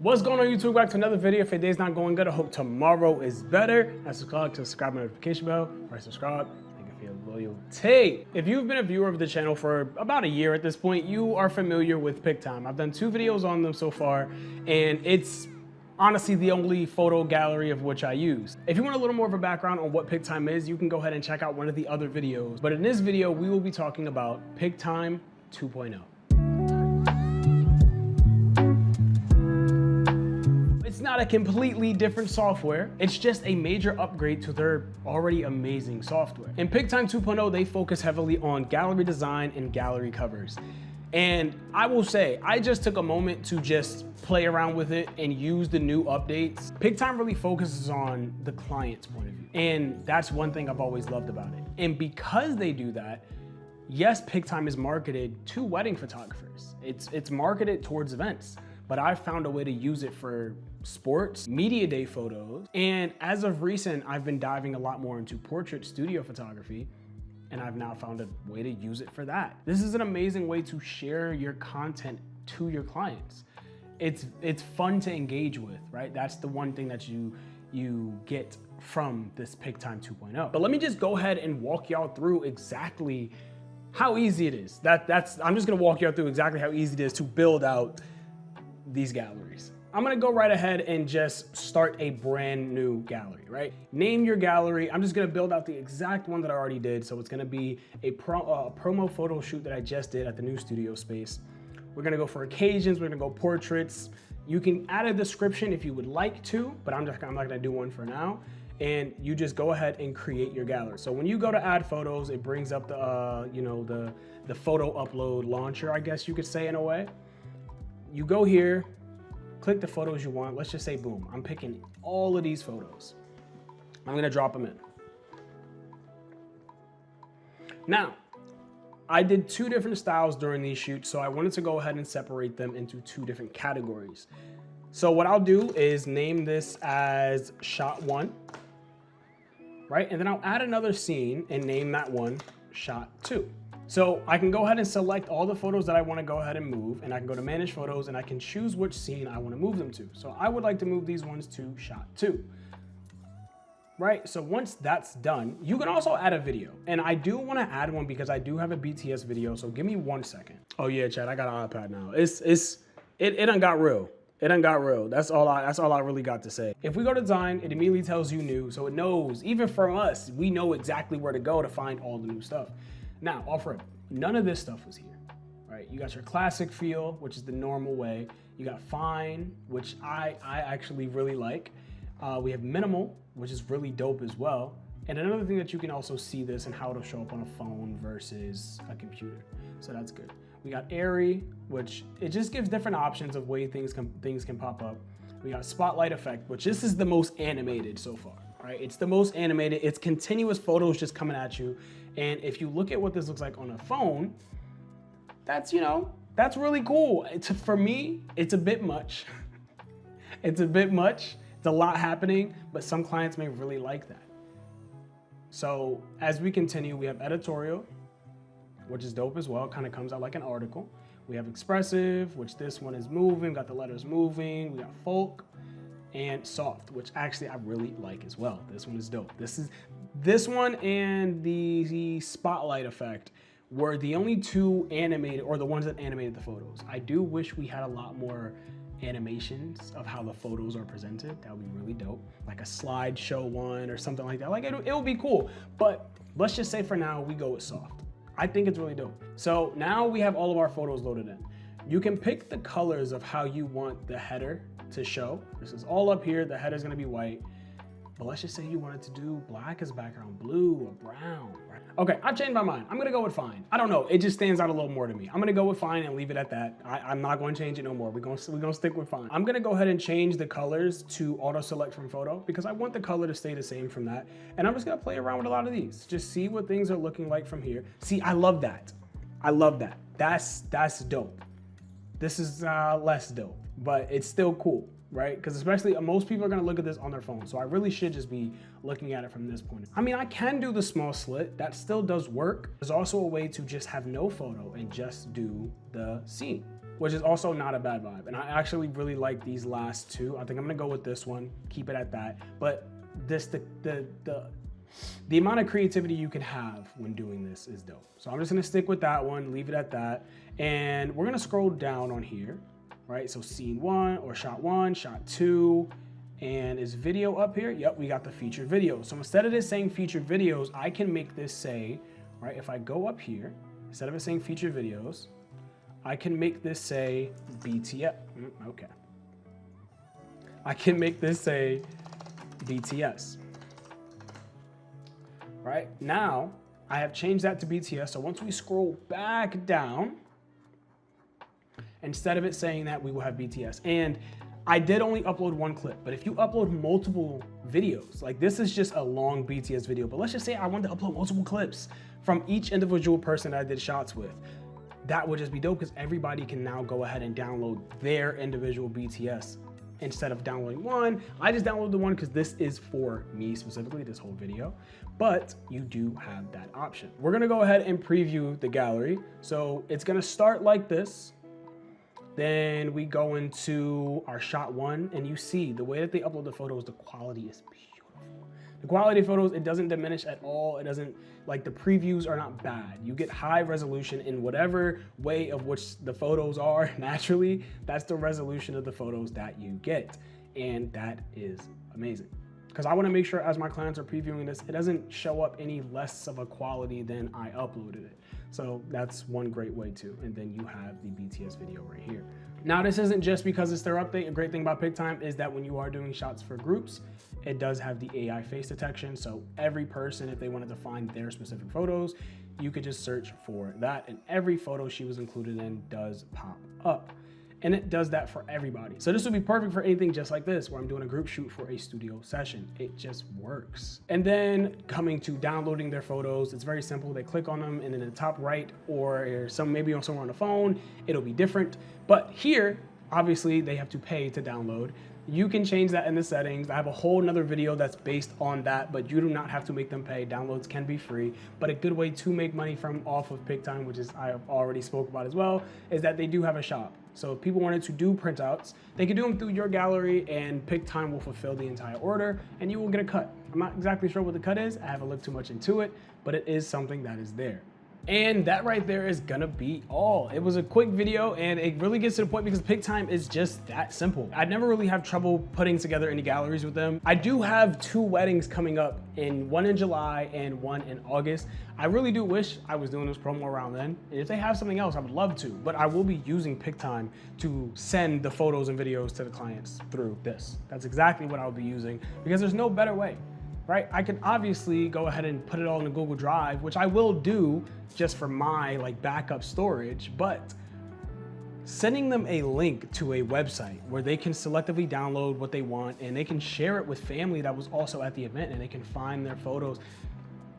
What's going on YouTube? Back to another video. If your day's not going good, I hope tomorrow is better. Subscribe my notification bell, or subscribe. Thank you for your loyalty. If you've been a viewer of the channel for about a year at this point, you are familiar with Pic-Time. I've done 2 videos on them so far, and it's honestly the only photo gallery of which I use. If you want a little more of a background on what Pic-Time is, you can go ahead and check out one of the other videos. But in this video, we will be talking about Pic-Time 2.0. It's not a completely different software, it's just a major upgrade to their already amazing software. In Pic-Time 2.0, they focus heavily on gallery design and gallery covers. And I will say, I just took a moment to just play around with it and use the new updates. Pic-Time really focuses on the client's point of view. And that's one thing I've always loved about it. And because they do that, yes, Pic-Time is marketed to wedding photographers. It's marketed towards events, but I found a way to use it for sports, media day photos. And as of recent, I've been diving a lot more into portrait studio photography, and I've now found a way to use it for that. This is an amazing way to share your content to your clients. It's fun to engage with, right? That's the one thing that you get from this Pic-Time 2.0. But let me just go ahead and walk y'all through exactly how easy it is. I'm just gonna walk y'all through exactly how easy it is to build out these galleries. I'm gonna go right ahead and just start a brand new gallery, right? Name your gallery. I'm just gonna build out the exact one that I already did. So it's gonna be a promo photo shoot that I just did at the new studio space. We're gonna go for occasions, we're gonna go portraits. You can add a description if you would like to, but I'm not gonna do one for now. And you just go ahead and create your gallery. So when you go to add photos, it brings up the photo upload launcher, I guess you could say in a way. You go here, click the photos you want. Let's just say, boom, I'm picking all of these photos. I'm gonna drop them in. Now, I did 2 different styles during these shoots, so I wanted to go ahead and separate them into 2 different categories. So what I'll do is name this as shot 1, right? And then I'll add another scene and name that one shot 2. So I can go ahead and select all the photos that I want to go ahead and move, and I can go to manage photos and I can choose which scene I want to move them to. So I would like to move these ones to shot 2. Right, so once that's done, you can also add a video. And I do want to add one because I do have a BTS video, so give me 1 second. Oh yeah, Chad, I got an iPad now. It done got real. It done got real. That's all I really got to say. If we go to design, it immediately tells you new, so it knows, even from us, we know exactly where to go to find all the new stuff. Now, off-rip, none of this stuff was here, right? You got your classic feel, which is the normal way. You got fine, which I actually really like. We have minimal, which is really dope as well. And another thing that you can also see this and how it'll show up on a phone versus a computer. So that's good. We got airy, which it just gives different options of way things can pop up. We got spotlight effect, which this is the most animated so far, right? It's the most animated. It's continuous photos just coming at you. And if you look at what this looks like on a phone, that's really cool. For me, it's a bit much. It's a bit much. It's a lot happening, but some clients may really like that. So as we continue, we have editorial, which is dope as well. Kind of comes out like an article. We have expressive, which this one is moving, got the letters moving. We got folk and soft, which actually I really like as well. This one is dope. This one and the spotlight effect were the only 2 animated, or the ones that animated the photos. I do wish we had a lot more animations of how the photos are presented. That would be really dope. Like a slideshow one or something like that. Like it would be cool. But let's just say for now, we go with soft. I think it's really dope. So now we have all of our photos loaded in. You can pick the colors of how you want the header to show. This is all up here. The header is gonna be white. But let's just say you wanted to do black as background, blue or brown. Right? Okay, I've changed my mind. I'm gonna go with fine. I don't know, it just stands out a little more to me. I'm gonna go with fine and leave it at that. I'm not going to change it no more. We're gonna stick with fine. I'm gonna go ahead and change the colors to auto select from photo because I want the color to stay the same from that. And I'm just gonna play around with a lot of these. Just see what things are looking like from here. See, I love that. I love that. That's dope. This is less dope, but it's still cool. Right? Because especially most people are going to look at this on their phone. So I really should just be looking at it from this point. I mean, I can do the small slit. That still does work. There's also a way to just have no photo and just do the scene. which is also not a bad vibe. And I actually really like these last two. I think I'm gonna go with this one, keep it at that. But the amount of creativity you can have when doing this is dope. So I'm just gonna stick with that one, leave it at that. And we're gonna scroll down on here, right? So scene 1 or shot 1, shot 2, and is video up here? Yep, we got the featured video. So instead of this saying featured videos, I can make this say, right? If I go up here, instead of it saying featured videos, I can make this say BTS. Okay. I can make this say BTS. Right now, I have changed that to BTS. So once we scroll back down, instead of it saying that, we will have BTS. And I did only upload one clip, but if you upload multiple videos, like this is just a long BTS video, but let's just say I wanted to upload multiple clips from each individual person that I did shots with, that would just be dope because everybody can now go ahead and download their individual BTS. Instead of downloading one, I just downloaded the one because this is for me specifically, this whole video, but you do have that option. We're gonna go ahead and preview the gallery. So it's gonna start like this. Then we go into our shot 1 and you see the way that they upload the photos, the quality is beautiful. The quality of photos, it doesn't diminish at all. It doesn't, like the previews are not bad. You get high resolution in whatever way of which the photos are naturally. That's the resolution of the photos that you get. And that is amazing. Because I want to make sure as my clients are previewing this, it doesn't show up any less of a quality than I uploaded it. So that's one great way too. And then you have the BTS video right here. Now this isn't just because it's their update. A great thing about Pic-Time is that when you are doing shots for groups, it does have the AI face detection. So every person, if they wanted to find their specific photos, you could just search for that. And every photo she was included in does pop up. And it does that for everybody. So this would be perfect for anything just like this, where I'm doing a group shoot for a studio session. It just works. And then coming to downloading their photos, it's very simple. They click on them and in the top right, or maybe on somewhere on the phone, it'll be different. But here, obviously they have to pay to download. You can change that in the settings. I have a whole nother video that's based on that, but you do not have to make them pay. Downloads can be free, but a good way to make money from off of Pic-Time, which is I already spoke about as well, is that they do have a shop. So if people wanted to do printouts, they can do them through your gallery and Pic-Time will fulfill the entire order and you will get a cut. I'm not exactly sure what the cut is. I haven't looked too much into it, but it is something that is there. And that right there is gonna be all. It was a quick video and it really gets to the point because Pic-Time is just that simple. I never really have trouble putting together any galleries with them. I do have 2 weddings coming up, one in July and one in August. I really do wish I was doing this promo around then. And if they have something else, I would love to, but I will be using Pic-Time to send the photos and videos to the clients through this. That's exactly what I'll be using because there's no better way. Right? I can obviously go ahead and put it all in a Google Drive, which I will do just for my backup storage, but sending them a link to a website where they can selectively download what they want and they can share it with family that was also at the event and they can find their photos,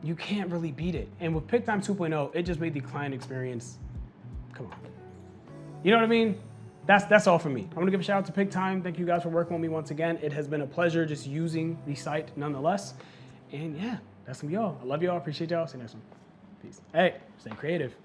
you can't really beat it. And with Pic-Time 2.0, it just made the client experience, come on. You know what I mean? That's all for me. I'm gonna give a shout out to Pic-Time. Thank you guys for working with me once again. It has been a pleasure just using the site nonetheless. And yeah, that's gonna be all. I love y'all, appreciate y'all. See you next one. Peace. Hey, stay creative.